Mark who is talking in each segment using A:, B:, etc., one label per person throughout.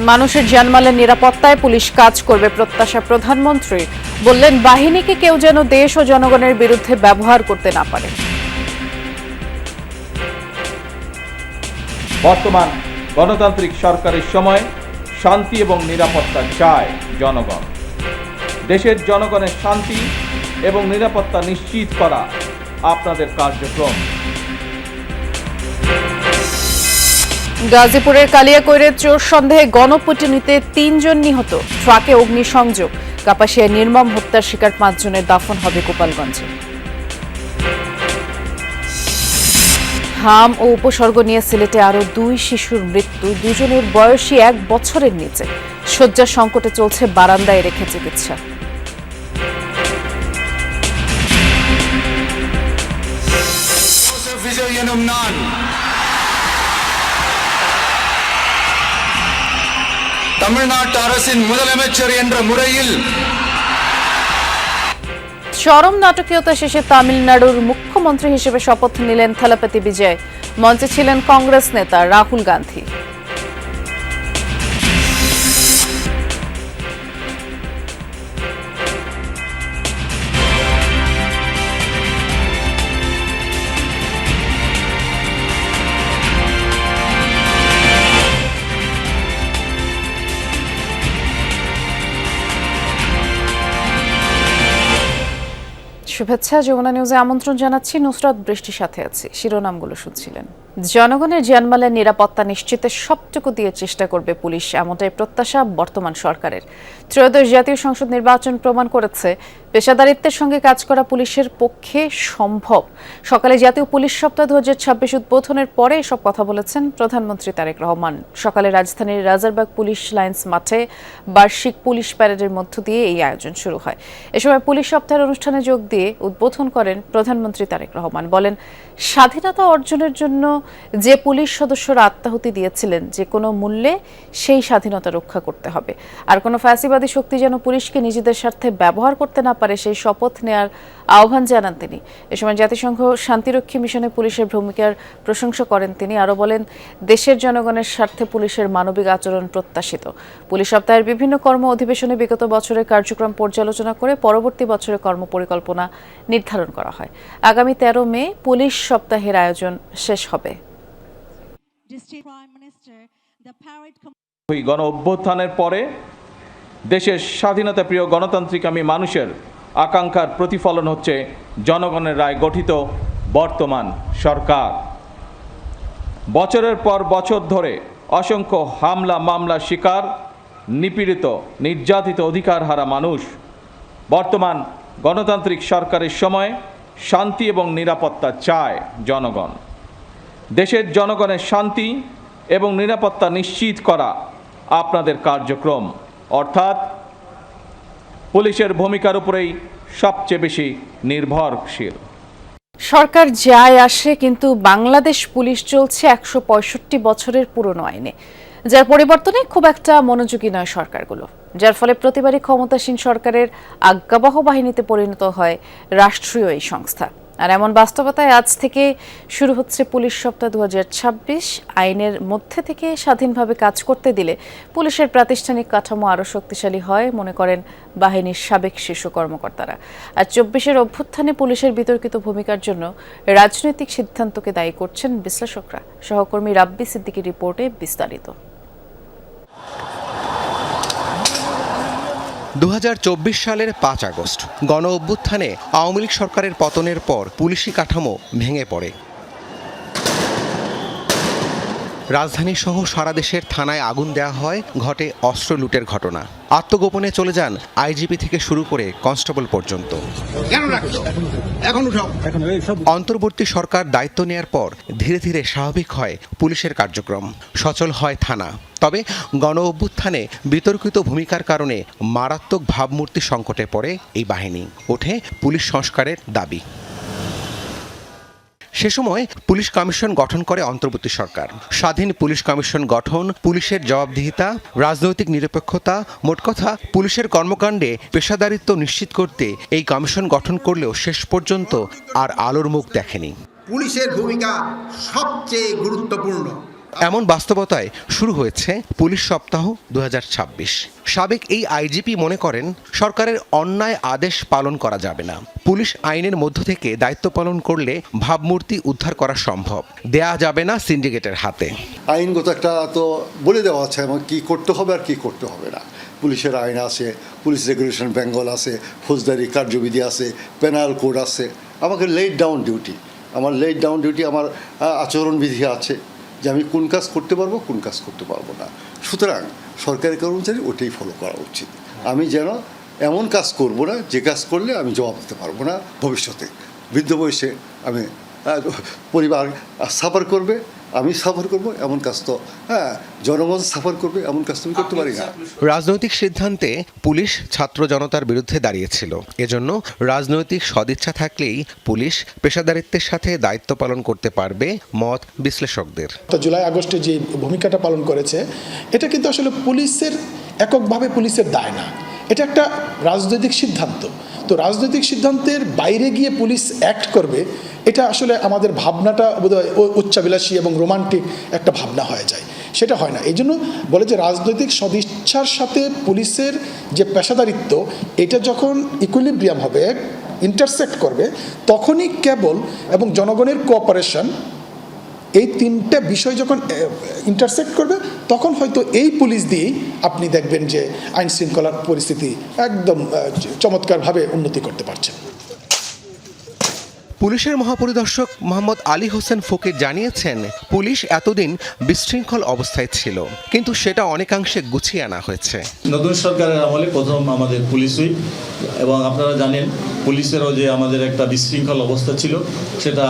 A: মানুষের জানমালের নিরাপত্তায় পুলিশ কাজ করবে প্রত্যাশা প্রধানমন্ত্রী বললেন, বাহিনীকে কেউ যেন দেশ ও জনগণের বিরুদ্ধে ব্যবহার করতে না পারে।
B: বর্তমান গণতান্ত্রিক সরকারের সময় শান্তি এবং নিরাপত্তা চায় জনগণ। দেশের জনগণের শান্তি এবং নিরাপত্তা নিশ্চিত করা আপনাদের কার্যক্রম।
A: গাজীপুরের কালিয়াকৈরে চোর সন্দেহে গণপিটুনিতে ৩ জন নিহত, ট্রাকে অগ্নিসংযোগ। কাপাসিয়ায় নির্মম হত্যার শিকার ৫ জনের দাফন হবে গোপালগঞ্জে। হাম ও উপসর্গ নিয়ে সিলেটে আরও ২ শিশুর মৃত্যু, ২ জনের বয়সী ১ বছরের নিচে। শয্যা সংকটে চলছে বারান্দায় রেখে চিকিৎসা।
C: தமிழ்நாட்டு அரசின் முதலமைச்சர் என்ற முறையில்
A: চরম নাটকীয়তা শেষে তামিলনাড়ুর মুখ্যমন্ত্রী হিসেবে শপথ নিলেন থালাপতি বিজয়। মঞ্চে ছিলেন কংগ্রেস নেতা রাহুল গান্ধী। শুভেচ্ছা, যমুনা নিউজে আমন্ত্রণ জানাচ্ছি। নুসরাত বৃষ্টির সাথে আছি। শিরোনামগুলো শুনছিলেন। জনগণের জানমালের নিরাপত্তা নিশ্চিতে সবটুকু দিয়ে চেষ্টা করবে পুলিশ, এমনটাই প্রত্যাশা বর্তমান সরকারের। ত্রয়োদশ জাতীয় সংসদ নির্বাচন প্রমাণ করেছে পেশাদারিত্বের সঙ্গে কাজ করা পুলিশের পক্ষে সম্ভব। সকালে জাতীয় পুলিশ সপ্তাহ 2026 উদ্বোধনের পরে এসব কথা বলেছেন প্রধানমন্ত্রী তারেক রহমান। সকালে রাজধানীর রাজারবাগ পুলিশ লাইন্স মাঠে বার্ষিক পুলিশ প্যারেডের মধ্য দিয়ে এই আয়োজন শুরু হয়। এ সময় পুলিশ সপ্তাহের অনুষ্ঠানে যোগ দিয়ে উদ্বোধন করেন প্রধানমন্ত্রী তারেক রহমান। বলেন, স্বাধীনতা অর্জনের জন্য যে পুলিশ সদস্যরা আত্মাহুতি দিয়েছিলেন, যে কোনো মূল্যে সেই স্বাধীনতা রক্ষা করতে হবে। আর কোনো ফ্যাসিবাদী শক্তি যেন পুলিশকে নিজেদের স্বার্থে ব্যবহার করতে না পারে, সেই শপথ নেয়ার আহ্বান জানান তিনি। এ সময় জাতিসংঘ শান্তিরক্ষী মিশনে পুলিশের ভূমিকার প্রশংসা করেন তিনি। আরও বলেন, দেশের জনগণের স্বার্থে পুলিশের মানবিক আচরণ প্রত্যাশিত। পুলিশ সপ্তাহের বিভিন্ন কর্ম অধিবেশনে বিগত বছরের কার্যক্রম পর্যালোচনা করে পরবর্তী বছরের কর্মপরিকল্পনা নির্ধারণ করা হয়। আগামী 13 মে পুলিশ সপ্তাহের আয়োজন শেষ হবে।
B: গণ অভ্যুত্থানের পরে দেশের স্বাধীনতা প্রিয় গণতান্ত্রিকামী মানুষের আকাঙ্ক্ষার প্রতিফলন হচ্ছে জনগণের রায় গঠিত বর্তমান সরকার। বছরের পর বছর ধরে অসংখ্য হামলা মামলা শিকার, নিপীড়িত নির্যাতিত অধিকারহারা মানুষ। বর্তমান গণতান্ত্রিক সরকারের সময় শান্তি এবং নিরাপত্তা চায় জনগণ। দেশের জনগণের শান্তি এবং নিরাপত্তা নিশ্চিত করা আপনাদের কার্যক্রম, অর্থাৎ পুলিশের ভূমিকার উপরেই সবচেয়ে বেশি নির্ভরশীল।
A: সরকার যায় আসে, কিন্তু বাংলাদেশ পুলিশ চলছে 165 বছরের পুরনো আইনে, যার পরিবর্তনে খুব একটা মনোযোগী নয় সরকারগুলো। যার ফলে প্রতিবারই ক্ষমতাসীন সরকারের আজ্ঞাবহ বাহিনীতে পরিণত হয় রাষ্ট্রীয় এই সংস্থা। আর এমন বাস্তবতায় আজ থেকে শুরু হচ্ছে পুলিশ সপ্তাহ 2026। আইনের মধ্যে থেকে স্বাধীনভাবে কাজ করতে দিলে পুলিশের প্রাতিষ্ঠানিক কাঠামো আরও শক্তিশালী হয়, মনে করেন বাহিনীর সাবেক শীর্ষ কর্মকর্তারা। আর 24-এর অভ্যুত্থানে পুলিশের বিতর্কিত ভূমিকার জন্য রাজনৈতিক সিদ্ধান্তকে দায়ী করছেন বিশ্লেষকরা। সহকর্মী রাব্বি সিদ্দিকীর রিপোর্টে বিস্তারিত।
D: 2024 সালের 5 আগস্ট গণ অভ্যুত্থানে আওয়ামী লীগ সরকারের পতনের পর পুলিশি কাঠামো ভেঙে পড়ে। রাজধানী সহ সারা দেশের থানায় আগুন দেওয়া হয়, ঘটে অস্ত্র লুটের ঘটনা। আত্মগোপনে চলে যান আইজিপি থেকে শুরু করে কনস্টেবল পর্যন্ত। অন্তর্বর্তী সরকার দায়িত্ব নেয়ার পর ধীরে ধীরে স্বাভাবিক হয় পুলিশের কার্যক্রম, সচল হয় থানা। তবে গণ অভ্যুত্থানে বিতর্কিত ভূমিকার কারণে মারাত্মক ভাবমূর্তি সংকটে পড়ে এই বাহিনী। ওঠে পুলিশ সংস্কারের দাবি। সে সময় পুলিশ কমিশন গঠন করে অন্তর্বর্তী সরকার। স্বাধীন পুলিশ কমিশন গঠন, পুলিশের জবাবদিহিতা, রাজনৈতিক নিরপেক্ষতা, মোট কথা পুলিশের কর্মকাণ্ডে পেশাদারিত্ব নিশ্চিত করতে এই কমিশন গঠন করলেও শেষ পর্যন্ত আর আলোর মুখ দেখেনি।
E: পুলিশের ভূমিকা সবচেয়ে গুরুত্বপূর্ণ।
D: এমন বাস্তবতায় শুরু হয়েছে পুলিশ সপ্তাহ 2026। সাবেক এই আইজিপি মনে করেন সরকারের অন্যায় আদেশ পালন করা যাবে না। পুলিশ আইনের মধ্য থেকে দায়িত্ব পালন করলে ভাবমূর্তি উদ্ধার করা সম্ভব, দেয়া যাবে না সিন্ডিকেটের হাতে।
E: আইনগত একটা তো বলে দেওয়া আছে এবং কী করতে হবে আর কী করতে হবে না। পুলিশের আইন আছে, পুলিশ রেগুলেশন বেঙ্গল আছে, ফৌজদারি কার্যবিধি আছে, পেনাল কোড আছে। আমাকে লেট ডাউন ডিউটি, আমার আচরণবিধি আছে যে আমি কোন কাজ করতে পারবো, কোন কাজ করতে পারবো না। সুতরাং সরকারি কর্মচারী ওটাই ফলো করা উচিত। আমি যেন এমন কাজ করব না যে কাজ করলে আমি জবাব দিতে পারবো না ভবিষ্যতে। বৃদ্ধ বয়সে আমি পরিবার সাফার করবে, আমি সাফার করব, এমন কাজ তো জনগণ সাফার করবে, এমন কাজ তো আমি করতে পারি না।
D: রাজনৈতিক সিদ্ধান্তে পুলিশ ছাত্র জনতার বিরুদ্ধে দাঁড়িয়েছিল। এজন্য রাজনৈতিক সদিচ্ছা থাকলেই পুলিশ পেশাদারিত্বের সাথে দায়িত্ব পালন করতে পারবে মত বিশ্লেষকদের।
F: জুলাই আগস্টে যে ভূমিকাটা পালন করেছে, এটা কিন্তু আসলে পুলিশের এককভাবে পুলিশের দায় না, এটা একটা রাজনৈতিক সিদ্ধান্ত। তো রাজনৈতিক সিদ্ধান্তের বাইরে গিয়ে পুলিশ অ্যাক্ট করবে, এটা আসলে আমাদের ভাবনাটা বোধহয় উচ্চাবিলাসী এবং রোমান্টিক একটা ভাবনা হয়ে যায়, সেটা হয় না। এই জন্য বলে যে রাজনৈতিক সদিচ্ছার সাথে পুলিশের যে পেশাদারিত্ব, এটা যখন ইকুইলিব্রিয়াম হবে, ইন্টারসেক্ট করবে, তখনই কেবল এবং জনগণের কোঅপারেশন, এই তিনটা বিষয় যখন ইন্টারসেক্ট করবে, তখন হয়তো এই পুলিশ দিয়েই আপনি দেখবেন যে আইন শৃঙ্খলার পরিস্থিতি একদম চমৎকারভাবে উন্নতি করতে পারছেন।
D: পুলিশের মহাপরিদর্শক মোহাম্মদ আলী হোসেন ফকির জানিয়েছেন, পুলিশ এতদিন বিশৃঙ্খল অবস্থায় ছিল, কিন্তু সেটা অনেকাংশে গুছিয়ে আনা হয়েছে।
G: নতুন সরকারের আমলে প্রথম আমাদের পুলিশ উইক, এবং আপনারা জানেন পুলিশেরও যে আমাদের একটা বিশৃঙ্খল অবস্থা ছিল, সেটা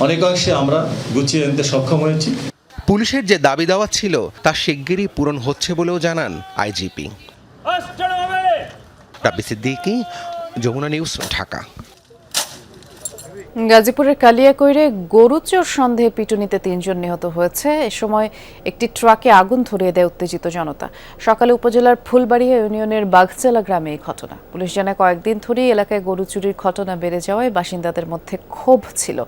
G: অনেকাংশে আমরা গুছিয়ে আনতে সক্ষম হয়েছি।
D: পুলিশের যে দাবি দেওয়া ছিল তা শিগগিরই পূরণ হচ্ছে বলেও জানান আইজিপি। রাব্বি সিদ্দিকী, যমুনা নিউজ, ঢাকা।
A: গাজীপুরের কালিয়াকৈরে গরু চোর সন্দেহে পিটুনিতে 3 জন নিহত হয়েছে। এ সময় একটি ট্রাকে আগুন ধরিয়ে দেয় উত্তেজিত জনতা। সকালে উপজেলার ফুলবাড়িয়া ইউনিয়নের বাঘচালা গ্রামে এই ঘটনা। পুলিশ জানায়, কয়েকদিন ধরেই এলাকায় গরু চুরির ঘটনা বেড়ে যাওয়ায় বাসিন্দাদের মধ্যে ক্ষোভ ছিল।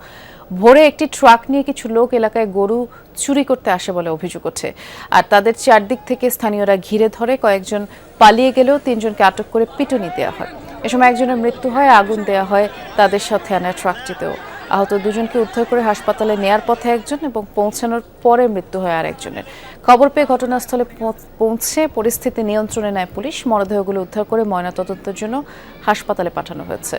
A: ভোরে একটি ট্রাক নিয়ে কিছু লোক এলাকায় গরু চুরি করতে আসে বলে অভিযোগ ওঠে, আর তাদের চারদিক থেকে স্থানীয়রা ঘিরে ধরে। কয়েকজন পালিয়ে গেলেও 3 জনকে আটক করে পিটুনি দেওয়া হয়। এ সময় একজনের মৃত্যু হয়, আগুন দেওয়া হয় তাদের সাথে আনা ট্রাকটিতেও। আহত 2 জনকে উদ্ধার করে হাসপাতালে নেয়ার পথে একজন, এবং পৌঁছানোর পরে মৃত্যু হয় আরেকজনের। খবর পেয়ে ঘটনাস্থলে পৌঁছে পরিস্থিতি নিয়ন্ত্রণে নেয় পুলিশ। মরদেহগুলো উদ্ধার করে ময়নাতদন্তের জন্য হাসপাতালে পাঠানো হয়েছে।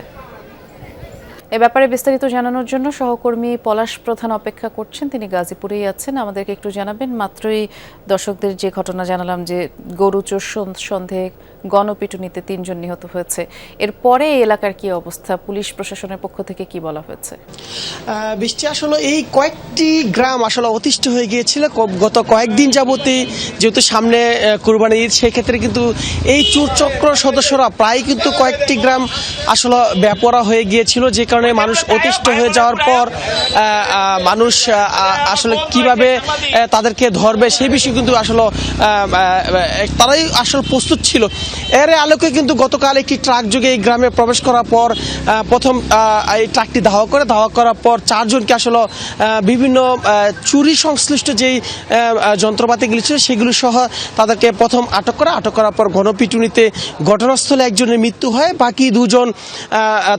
A: এ ব্যাপারে বিস্তারিত জানানোর জন্য সহকর্মী পলাশ প্রধান অপেক্ষা করছেন, তিনি গাজীপুরেই আছেন। আমাদেরকে একটু জানাবেন, মাত্রই দর্শকদের যে ঘটনা জানালাম যে গরু চোর সন্দেহে গণপিটুনিতে 3 জন নিহত হয়েছে, এরপরে এই এলাকার কি অবস্থা, পুলিশ প্রশাসনের পক্ষ থেকে কি বলা হয়েছে?
H: বৃষ্টি আসলে এই কয়েকটি গ্রাম আসলে অতিষ্ঠ হয়ে গিয়েছিল গত কয়েকদিন যাবতই, যেহেতু সামনে কুরবানি ঈদ, সেক্ষেত্রে কিন্তু এই চোরচক্র সদস্যরা প্রায় কিন্তু কয়েকটি গ্রাম আসলে বেপরা হয়ে গিয়েছিল, যে কারণে মানুষ অতিষ্ঠ হয়ে যাওয়ার পর মানুষ আসলে কিভাবে তাদেরকে ধরবে সেই বিষয়ে কিন্তু আসলে তারাই আসলে প্রস্তুত ছিল। এর আলোকে কিন্তু গতকাল একটি ট্রাক যোগে এই গ্রামে প্রবেশ করার পর প্রথম এই ট্রাকটি ধাওয়া করার পর 4 জনকে আসলে বিভিন্ন চুরি সংশ্লিষ্ট যেই যন্ত্রপাতিগুলি ছিল সেগুলো সহ তাদেরকে প্রথম আটক করার পর গণপিটুনিতে ঘটনাস্থলে একজনের মৃত্যু হয়। বাকি 2 জন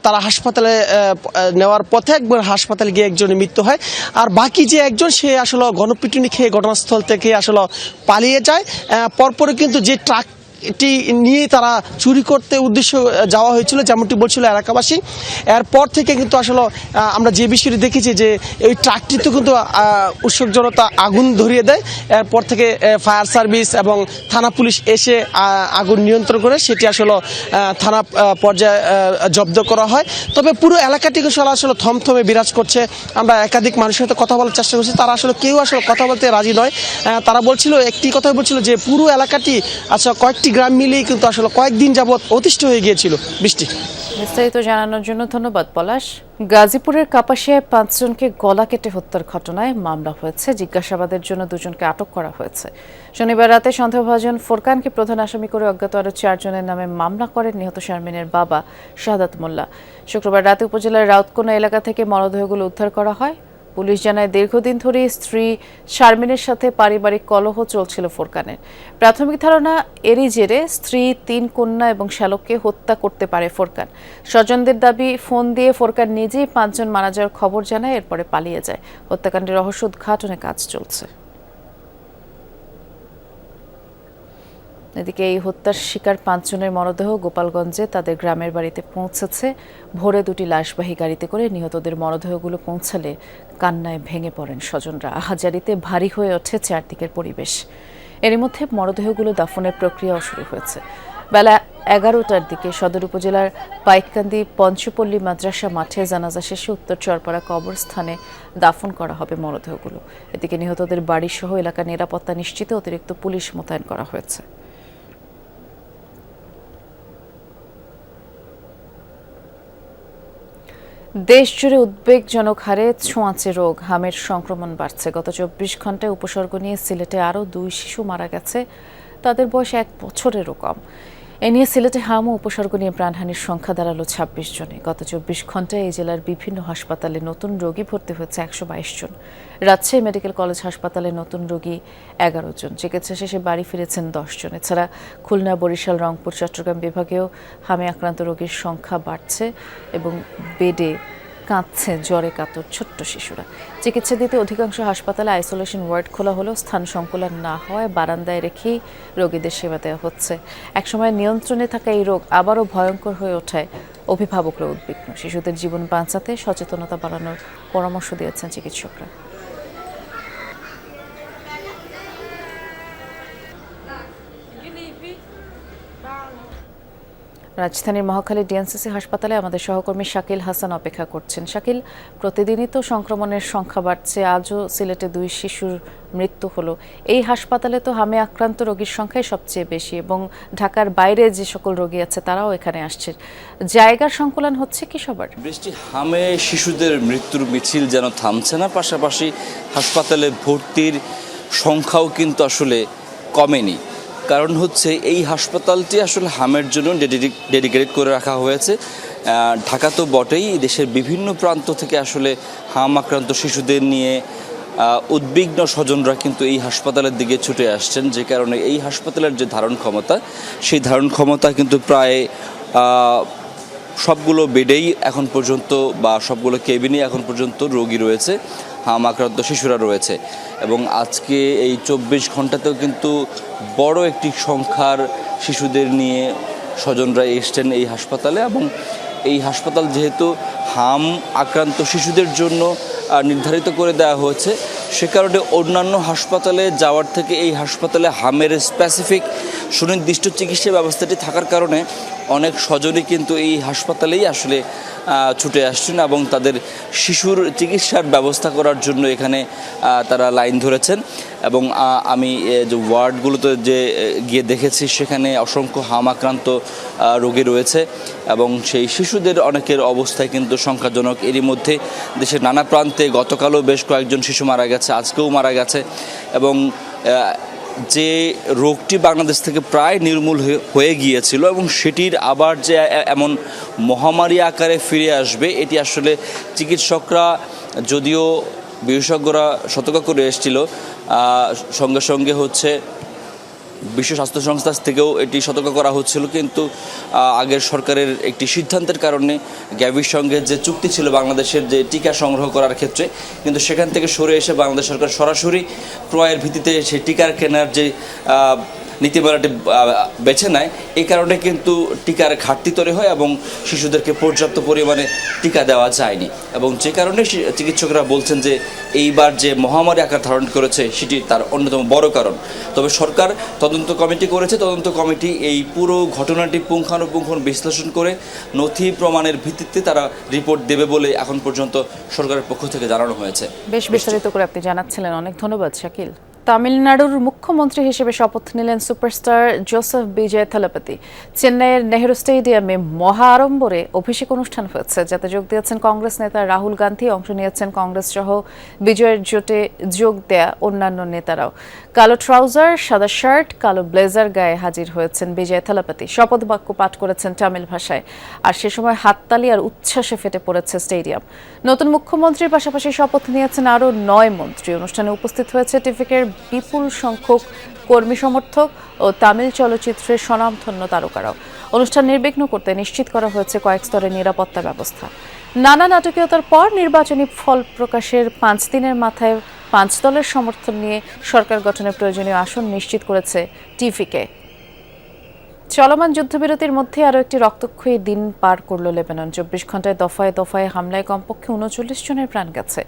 H: তারা হাসপাতালে নেওয়ার পথে একবার হাসপাতালে গিয়ে একজনের মৃত্যু হয়, আর বাকি যে একজন সে আসলে গণপিটুনি খেয়ে ঘটনাস্থল থেকে আসলে পালিয়ে যায়। পরপরই কিন্তু যে ট্রাক এটি নিয়ে তারা চুরি করতে উদ্দেশ্য যাওয়া হয়েছিল, যেমনটি বলছিল এলাকাবাসী। এরপর থেকে কিন্তু আসলে আমরা যে বিষয়টি দেখেছি যে এই ট্রাকটিতে কিন্তু উৎসুক জনতা আগুন ধরিয়ে দেয়। এরপর থেকে ফায়ার সার্ভিস এবং থানা পুলিশ এসে আগুন নিয়ন্ত্রণ করে সেটি আসলে থানা পর্যায়ে জব্দ করা হয়। তবে পুরো এলাকাটি আসলে থমথমে বিরাজ করছে। আমরা একাধিক মানুষের সাথে কথা বলার চেষ্টা করছি, তারা আসলে কেউ আসলে কথা বলতে রাজি নয়। তারা বলছিল, একটি কথাই বলছিল যে পুরো এলাকাটি আসলে কয়েকটি গ্রাম মিলিয়ে কিন্তু আসলে কয়েকদিন যাবৎ অতিষ্ঠ হয়ে গিয়েছিল। বৃষ্টি,
A: বিস্তারিত জানানোর জন্য ধন্যবাদ পলাশ। গাজীপুরের কাপাসিয়ায় 5 জনকে গলা কেটে হত্যার ঘটনায় মামলা হয়েছে। জিজ্ঞাসাবাদের জন্য 2 জনকে আটক করা হয়েছে। শনিবার রাতে সন্দেহভাজন ফোরকানকে প্রধান আসামি করে অজ্ঞাত আরও 4 জনের নামে মামলা করেন নিহত শারমিনের বাবা শাহাদাত মোল্লা। শুক্রবার রাতে উপজেলার রাউতকোনা এলাকা থেকে মরদেহগুলো উদ্ধার করা হয়। পুলিশ জানায় দীর্ঘদিন ধরে স্ত্রী শারমিনের সাথে পারিবারিক কলহ চলছিল ফোরকানের। প্রাথমিক ধারণা এরই জেরে স্ত্রী, 3 কন্যা এবং শ্যালককে হত্যা করতে পারে ফোরকান। স্বজনদের দাবি, ফোন দিয়ে ফোরকান নিজেই 5 জন মারা যাওয়ার খবর জানায়, এরপরে পালিয়ে যায়। হত্যাকাণ্ডের রহস্য উদ্ঘাটনে কাজ চলছে। এদিকে এই হত্যার শিকার 5 জনের মরদেহ গোপালগঞ্জে তাদের গ্রামের বাড়িতে পৌঁছেছে। ভোরে 2টি লাশবাহী গাড়িতে করে নিহতদের মরদেহগুলো পৌঁছালে কান্নায় ভেঙে পড়েন স্বজনরা। আহাজারিতে ভারী হয়ে ওঠে চারদিকের পরিবেশ। এরই মধ্যে মরদেহগুলো দাফনের প্রক্রিয়াও শুরু হয়েছে। বেলা 11টার দিকে সদর উপজেলার পাইককান্দি পঞ্চপল্লী মাদ্রাসা মাঠে জানাজা শেষে উত্তর চরপাড়া কবরস্থানে দাফন করা হবে মরদেহগুলো। এদিকে নিহতদের বাড়িসহ এলাকার নিরাপত্তা নিশ্চিতে অতিরিক্ত পুলিশ মোতায়েন করা হয়েছে। দেশ জুড়ে উদ্বেগজনক হারে ছোঁয়াচে রোগ হামের সংক্রমণ বাড়ছে। গত 24 ঘন্টায় উপসর্গ নিয়ে সিলেটে আরও 2 শিশু মারা গেছে, তাদের বয়স 1 বছরেরও কম। এ নিয়ে সিলেটে হাম ও উপসর্গ নিয়ে প্রাণহানির সংখ্যা দাঁড়ালো 26 জনে। গত 24 ঘন্টায় এই জেলার বিভিন্ন হাসপাতালে নতুন রোগী ভর্তি হয়েছে 122 জন। রাজশাহী মেডিকেল কলেজ হাসপাতালে নতুন রোগী 11 জন। চিকিৎসা শেষে বাড়ি ফিরেছেন 10 জন। এছাড়া খুলনা, বরিশাল, রংপুর, চট্টগ্রাম বিভাগেও হামে আক্রান্ত রোগীর সংখ্যা বাড়ছে এবং বেডে কাঁদছে জ্বরে কাতর ছোট্ট শিশুরা। চিকিৎসা দিতে অধিকাংশ হাসপাতালে আইসোলেশন ওয়ার্ড খোলা হলেও স্থান সংকুলান না হওয়ায় বারান্দায় রেখেই রোগীদের সেবা দেওয়া হচ্ছে। একসময় নিয়ন্ত্রণে থাকা এই রোগ আবারও ভয়ঙ্কর হয়ে ওঠায় অভিভাবকরা উদ্বিগ্ন। শিশুদের জীবন বাঁচাতে সচেতনতা বাড়ানোর পরামর্শ দিয়েছেন চিকিৎসকরা। রাজধানীর মহাখালী ডিএনসিসি হাসপাতালে আমাদের সহকর্মী শাকিল হাসান অপেক্ষা করছেন। শাকিল, প্রতিদিনই তো সংক্রমণের সংখ্যা বাড়ছে, আজও সিলেটে 2 শিশুর মৃত্যু হলো। এই হাসপাতালে তো হামে আক্রান্ত রোগীর সংখ্যাই সবচেয়ে বেশি এবং ঢাকার বাইরে যে সকল রোগী আছে তারাও এখানে আসছে। জায়গার সংকুলান হচ্ছে কি সবার?
I: বৃষ্টি, হামে শিশুদের মৃত্যুর মিছিল যেন থামছে না, পাশাপাশি হাসপাতালে ভর্তির সংখ্যাও কিন্তু আসলে কমেনি। কারণ হচ্ছে এই হাসপাতালটি আসলে হামের জন্য ডেডিকেটেড করে রাখা হয়েছে। ঢাকা তো বটেই, দেশের বিভিন্ন প্রান্ত থেকে আসলে হাম আক্রান্ত শিশুদের নিয়ে উদ্বিগ্ন স্বজনরা কিন্তু এই হাসপাতালের দিকে ছুটে আসছেন, যে কারণে এই হাসপাতালের যে ধারণ ক্ষমতা, সেই ধারণ ক্ষমতা কিন্তু প্রায় সবগুলো বেডেই এখন পর্যন্ত বা সবগুলো কেবিনেই এখন পর্যন্ত রোগী রয়েছে, হাম আক্রান্ত শিশুরা রয়েছে। এবং আজকে এই 24 ঘন্টাতেও কিন্তু বড় একটি সংখ্যার শিশুদের নিয়ে স্বজনরা এসছেন এই হাসপাতালে। এবং এই হাসপাতাল যেহেতু হাম আক্রান্ত শিশুদের জন্য নির্ধারিত করে দেওয়া হয়েছে, সে কারণে অন্যান্য হাসপাতালে যাওয়ার থেকে এই হাসপাতালে হামের স্পেসিফিক সুনির্দিষ্ট চিকিৎসা ব্যবস্থাটি থাকার কারণে অনেক স্বজনই কিন্তু এই হাসপাতালেই আসলে ছুটে আসছেন এবং তাদের শিশুর চিকিৎসার ব্যবস্থা করার জন্য এখানে তারা লাইন ধরেছেন। এবং আমি যে ওয়ার্ডগুলোতে যে গিয়ে দেখেছি, সেখানে অসংখ্য হাম আক্রান্ত রোগী রয়েছে এবং সেই শিশুদের অনেকের অবস্থায় কিন্তু সংখ্যাজনক। এরই মধ্যে দেশের নানা প্রান্তে গতকালও বেশ কয়েকজন শিশু মারা গেছে, আজকেও মারা গেছে। এবং যে রোগটি বাংলাদেশ থেকে প্রায় নির্মূল হয়ে গিয়েছিল এবং সেটির আবার যে এমন মহামারী আকারে ফিরে আসবে, এটি আসলে চিকিৎসকরা, যদিও বিশেষজ্ঞরা সতর্ক করে এসেছিল, সঙ্গে সঙ্গে হচ্ছে বিশ্ব স্বাস্থ্য সংস্থা থেকেও এটি সতর্ক করা হচ্ছিল, কিন্তু আগের সরকারের একটি সিদ্ধান্তের কারণে গ্যাভির সঙ্গে যে চুক্তি ছিল বাংলাদেশের যে টিকা সংগ্রহ করার ক্ষেত্রে, কিন্তু সেখান থেকে সরে এসে বাংলাদেশ সরকার সরাসরি ক্রয়ের ভিত্তিতে সেই টিকার কেনার যে নীতিমালাটি বেছে নেয়। এই কারণে কিন্তু টিকার ঘাটতি তৈরি হয় এবং শিশুদেরকে পর্যাপ্ত পরিমাণে টিকা দেওয়া যায়নি। এবং যে কারণে চিকিৎসকরা বলছেন যে এইবার যে মহামারী আকার ধারণ করেছে সেটি তার অন্যতম বড় কারণ। তবে সরকার তদন্ত কমিটি করেছে, তদন্ত কমিটি এই পুরো ঘটনাটি পুঙ্খানুপুঙ্খ বিশ্লেষণ করে নথি প্রমাণের ভিত্তিতে তারা রিপোর্ট দেবে বলে এখন পর্যন্ত সরকারের পক্ষ থেকে জানানো হয়েছে।
A: বেশ বিস্তারিত করে আপনি জানাচ্ছিলেন, অনেক ধন্যবাদ শাকিল। তামিলনাড়ুর মুখ্যমন্ত্রী হিসেবে শপথ নিলেন সুপারস্টার জোসেফ বিজয় থালাপতি। চেন্নাইয়ের নেহেরু স্টেডিয়ামে মহা আড়ম্বরে অভিষেক অনুষ্ঠান হয়েছে, যাতে যোগ দিয়েছেন কংগ্রেস নেতা রাহুল গান্ধী, অংশ নিয়েছেন কংগ্রেস সহ বিজয়ের জোটে যোগ দেয়া অন্যান্য নেতারাও। কালো ট্রাউজার, সাদা শার্ট, কালো ব্লেজার গায়ে হাজির হয়েছেন বিজয় থালাপতি। শপথ বাক্য পাঠ করেছেন তামিল ভাষায়, আর সে সময় হাততালি আর উচ্ছ্বাসে ফেটে পড়েছে স্টেডিয়াম। নতুন মুখ্যমন্ত্রীর পাশাপাশি শপথ নিয়েছেন আরও 9 মন্ত্রী। অনুষ্ঠানে উপস্থিত হয়েছে টিভিকের বিপুল সংখ্যক কর্মী সমর্থক ও তামিল চলচ্চিত্রের স্বনামধন্য তারকারাও। অনুষ্ঠান নির্বিঘ্ন করতে নিশ্চিত করা হয়েছে কয়েক স্তরের নিরাপত্তা ব্যবস্থা। নানা নাটকীয়তার পর নির্বাচনী ফল প্রকাশের 5 দিনের মাথায় 5 দলের সমর্থন নিয়ে সরকার গঠনের প্রয়োজনীয় আসন নিশ্চিত করেছে টিভিকে। চলমান যুদ্ধবিরতির মধ্যে আরও একটি রক্তক্ষয়ী দিন পার করল লেবানন। 24 ঘন্টায় দফায় দফায় হামলায় কমপক্ষে 39 জনের প্রাণ গেছে।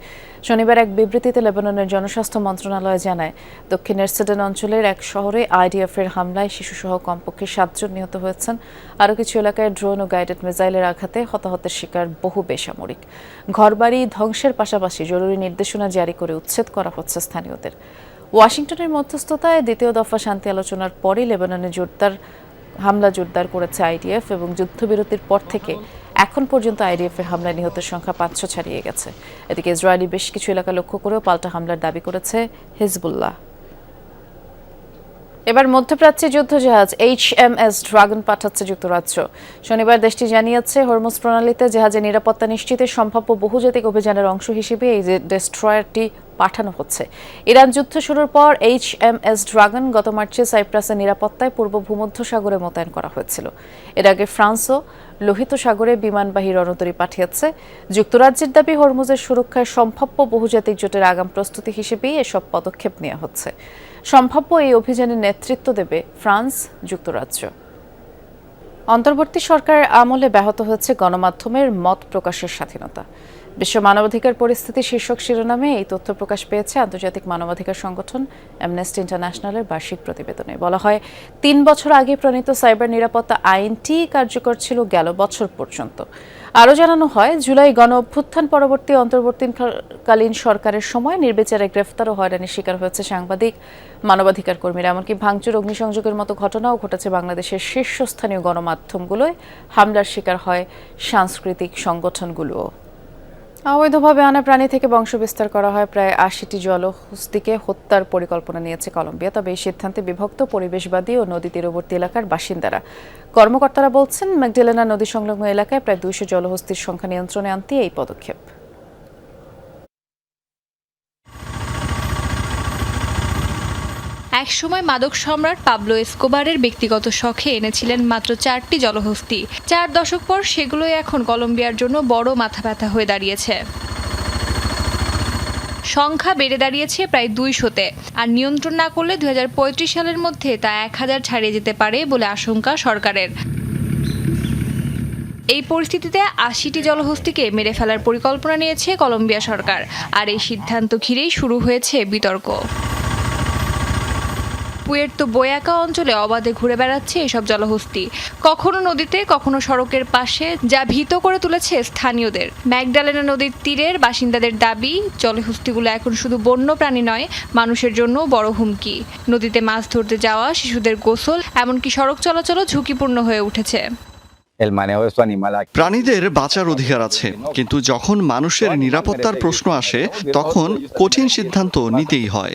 A: শনিবার এক বিবৃতিতে লেবাননের জনস্বাস্থ্য মন্ত্রণালয় জানায়, দক্ষিণের সেডান অঞ্চলের এক শহরে আইডিএফের হামলায় শিশুসহ কমপক্ষে 7 জন নিহত হয়েছেন। আরও কিছু এলাকায় ড্রোন ও গাইডেড মিসাইলের আঘাতে হতাহতের শিকার বহু বেসামরিক। ঘরবাড়ি ধ্বংসের পাশাপাশি জরুরি নির্দেশনা জারি করে উচ্ছেদ করা হচ্ছে স্থানীয়দের। ওয়াশিংটনের মধ্যস্থতায় দ্বিতীয় দফা শান্তি আলোচনার পরই লেবাননে হামলা জোরদার করেছে আইডিএফ, এবং যুদ্ধবিরতির পর থেকে এখন পর্যন্ত আইডিএফের হামলায় নিহতের সংখ্যা 500 ছাড়িয়ে গেছে। এদিকে ইসরায়েলি বেশ কিছু এলাকা লক্ষ্য করেও পাল্টা হামলার দাবি করেছে হিজবুল্লাহ। এবার মধ্যপ্রাচ্যে যুদ্ধজাহাজ HMS ড্রাগন পাঠাচ্ছে যুক্তরাজ্য। শনিবার দেশটি জানিয়েছে, হরমুজ প্রণালীতে জাহাজের নিরাপত্তা নিশ্চিতে সম্ভাব্য বহুজাতিক অভিযানের অংশ হিসেবে এই ডেস্ট্রয়ারটি পাঠানো হচ্ছে। ইরান যুদ্ধ শুরুর পর HMS ড্রাগন গত মার্চে সাইপ্রাসের নিরাপত্তায় পূর্ব ভূমধ্যসাগরে মোতায়েন করা হয়েছিল। এর আগে ফ্রান্সও লোহিত সাগরে বিমানবাহী রণতরী পাঠিয়েছে। যুক্তরাজ্যের দাবি, হরমুজের সুরক্ষায় সম্ভাব্য বহুজাতিক জোটের আগাম প্রস্তুতি হিসেবেই এসব পদক্ষেপ নেওয়া হচ্ছে। সম্ভাব্য এই অভিযানের নেতৃত্ব দেবে ফ্রান্স, যুক্তরাজ্য। অন্তর্বর্তী সরকারের আমলে ব্যাহত হয়েছে গণমাধ্যমের মত প্রকাশের স্বাধীনতা। বিশ্ব মানবাধিকার পরিস্থিতি শীর্ষক শিরোনামে এই তথ্য প্রকাশ পেয়েছে আন্তর্জাতিক মানবাধিকার সংগঠন অ্যামনেস্টি ইন্টারন্যাশনালের বার্ষিক প্রতিবেদনে। বলা হয়, 3 বছর আগে প্রণীত সাইবার নিরাপত্তা আইনটি কার্যকর ছিল গেল বছর পর্যন্ত। আরও জানানো হয়, জুলাই গণ অভ্যুত্থান পরবর্তী অন্তর্বর্তীকালীন সরকারের সময় নির্বিচারে গ্রেফতার ও হয়রানির শিকার হয়েছে সাংবাদিক, মানবাধিকার কর্মীরা। এমনকি ভাঙচুর, অগ্নিসংযোগের মতো ঘটনাও ঘটেছে বাংলাদেশের শীর্ষস্থানীয় গণমাধ্যমগুলোয়। হামলার শিকার হয় সাংস্কৃতিক সংগঠনগুলোও। অবৈধভাবে আনা প্রাণী থেকে বংশবিস্তার করা হয় প্রায় 80টি জলহস্তিকে হত্যার পরিকল্পনা নিয়েছে কলম্বিয়া। তবে এই সিদ্ধান্তে বিভক্ত পরিবেশবাদী ও নদী তীরবর্তী এলাকার বাসিন্দারা। কর্মকর্তারা বলছেন, ম্যাকডেলেনা নদী সংলগ্ন এলাকায় প্রায় 200 জলহস্তির সংখ্যা নিয়ন্ত্রণে আনতে এই পদক্ষেপ।
J: একসময় মাদক সম্রাট পাবলো এসকোবারের ব্যক্তিগত শখে এনেছিলেন মাত্র 4টি জলহস্তি। 4 দশক পর সেগুলোই এখন কলম্বিয়ার জন্য বড় মাথা ব্যথা হয়ে দাঁড়িয়েছে। সংখ্যা বেড়ে দাঁড়িয়েছে প্রায় 200-তে, আর নিয়ন্ত্রণ না করলে 2035 সালের মধ্যে তা 1000 ছাড়িয়ে যেতে পারে বলে আশঙ্কা সরকারের। এই পরিস্থিতিতে 80টি জলহস্তিকে মেরে ফেলার পরিকল্পনা নিয়েছে কলম্বিয়া সরকার, আর এই সিদ্ধান্ত ঘিরেই শুরু হয়েছে বিতর্ক। পুয়ের্তো বোয়াকা অঞ্চলে অবাধে ঘুরে বেড়াচ্ছে এসব জলহস্তি, কখনো নদীতে, কখনো সড়কের পাশে, যা ভীত করে তুলেছে স্থানীয়দের। ম্যাকডালেনা নদীর তীরের বাসিন্দাদের দাবি, জলহস্তিগুলো এখন শুধু বন্য প্রাণী নয়, মানুষের জন্য বড় হুমকি। নদীতে মাছ ধরতে যাওয়া, শিশুদের গোসল, এমনকি সড়ক চলাচলও ঝুঁকিপূর্ণ হয়ে উঠেছে।
K: প্রাণীদের বাঁচার অধিকার আছে, কিন্তু যখন মানুষের নিরাপত্তার প্রশ্ন আসে তখন কঠিন সিদ্ধান্ত নিতেই হয়।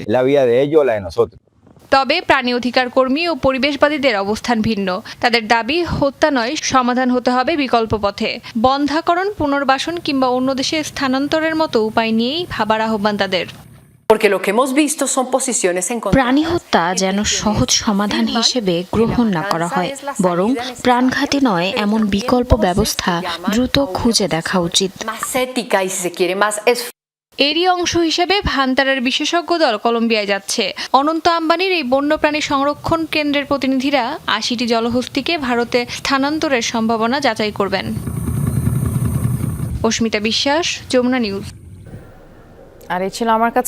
J: তবে প্রাণী অধিকার কর্মী ও পরিবেশবাদীদের অবস্থান ভিন্ন। তাদের দাবি, হত্যা নয়, সমাধান হতে হবে বিকল্প পথে। বন্ধ্যাকরণ, পুনর্বাসন কিংবা অন্য দেশে স্থানান্তরের মতো উপায় নিয়েই ভাবার আহ্বান তাদের।
L: প্রাণী হত্যা যেন সহজ সমাধান হিসেবে গ্রহণ না করা হয়, বরং প্রাণঘাতী নয় এমন বিকল্প ব্যবস্থা দ্রুত খুঁজে দেখা উচিত।
J: এরই অংশ হিসেবে ভান্তারার বিশেষজ্ঞ দল কলম্বিয়ায় যাচ্ছে। অনন্ত আম্বানির এই বন্যপ্রাণী সংরক্ষণ কেন্দ্রের প্রতিনিধিরা 80টি জলহস্তিকে ভারতে স্থানান্তরের সম্ভাবনা যাচাই করবেন। অস্মিতা বিশ্বাস, যমুনা নিউজ।
A: আর এই ছিল আমার কাছে